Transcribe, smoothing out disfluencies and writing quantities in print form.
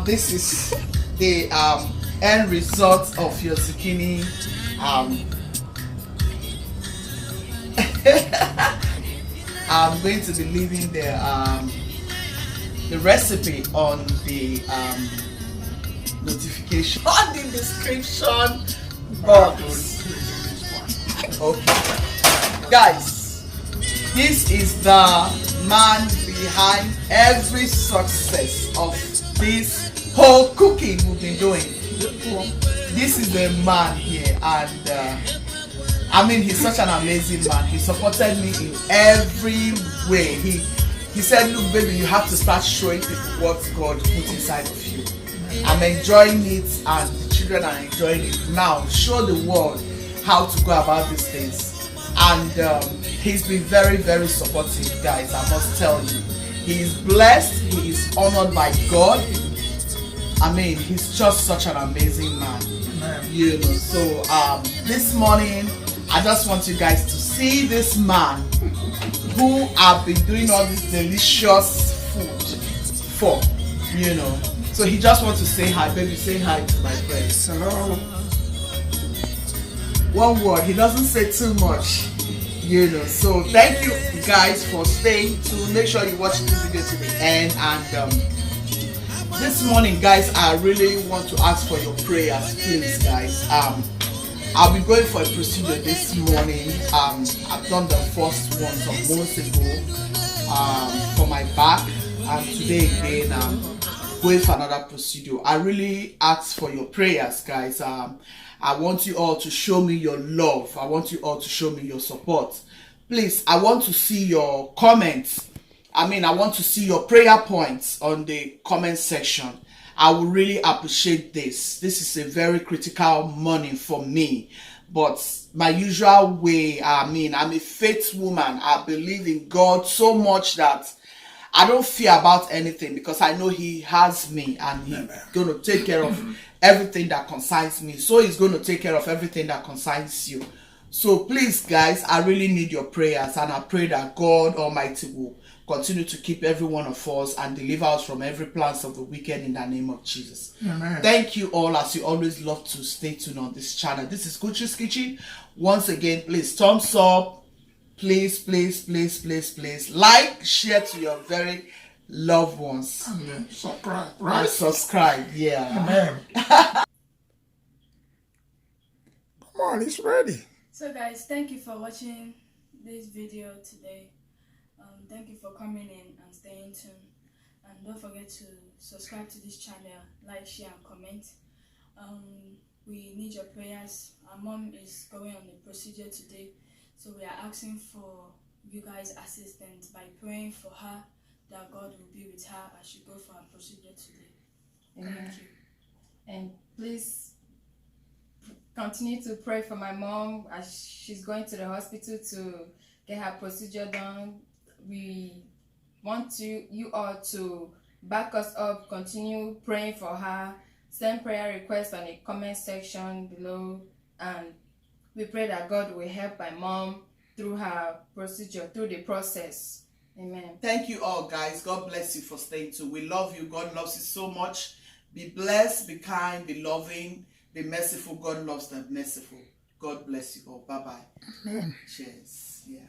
This is the end result of your zucchini. I'm going to be leaving the recipe on the notification on the description box. Okay, guys, this is the man behind every success of this whole cooking we've been doing. This is the man here, and I mean, he's such an amazing man. He supported me in every way. He said, look baby, you have to start showing people what God put inside of you. I'm enjoying it and the children are enjoying it. Now show the world how to go about these things. And he's been very, very supportive, guys, I must tell you. He is blessed, he is honored by God. I mean, he's just such an amazing man. You know, so this morning I just want you guys to see this man who I've been doing all this delicious food for, you know. So he just wants to say hi. Baby, say hi to my friends. Hello. One word, he doesn't say too much, you know. So thank you guys for staying tuned. Make sure you watch this video to the end. And this morning, guys, I really want to ask for your prayers, please, guys. I'll be going for a procedure this morning. I've done the first one some months ago for my back, and today again I'm going for another procedure. I really ask for your prayers, guys. I want you all to show me your love. I want you all to show me your support. Please, I want to see your comments. I mean, I want to see your prayer points on the comment section. I would really appreciate this. This is a very critical morning for me. But my usual way, I mean, I'm a faith woman. I believe in God so much that I don't fear about anything because I know He has me and He's going to take care of everything that concerns me. So He's going to take care of everything that concerns you. So please, guys, I really need your prayers, and I pray that God Almighty will continue to keep every one of us and deliver us from every plans of the wicked in the name of Jesus. Amen. Thank you all, as you always love to stay tuned on this channel. This is Gucci's Kitchen. Once again, please thumbs up. Please, please, please, please, please. Like, share to your very loved ones. And then subscribe, right? And subscribe, yeah. Amen. Come on, it's ready. So guys, thank you for watching this video today. Thank you for coming in and staying tuned. And don't forget to subscribe to this channel, like, share, and comment. We need your prayers. Our mom is going on the procedure today, so we are asking for you guys' assistance by praying for her, that God will be with her as she go for her procedure today. Amen. Thank you. And please continue to pray for my mom as she's going to the hospital to get her procedure done. We want you all to back us up, continue praying for her, send prayer requests on the comment section below, and we pray that God will help my mom through her procedure, through the process. Amen. Thank you all, guys. God bless you for staying tuned. We love you. God loves you so much. Be blessed, be kind, be loving, be merciful. God loves the merciful. God bless you all. Bye-bye. Cheers. Yeah.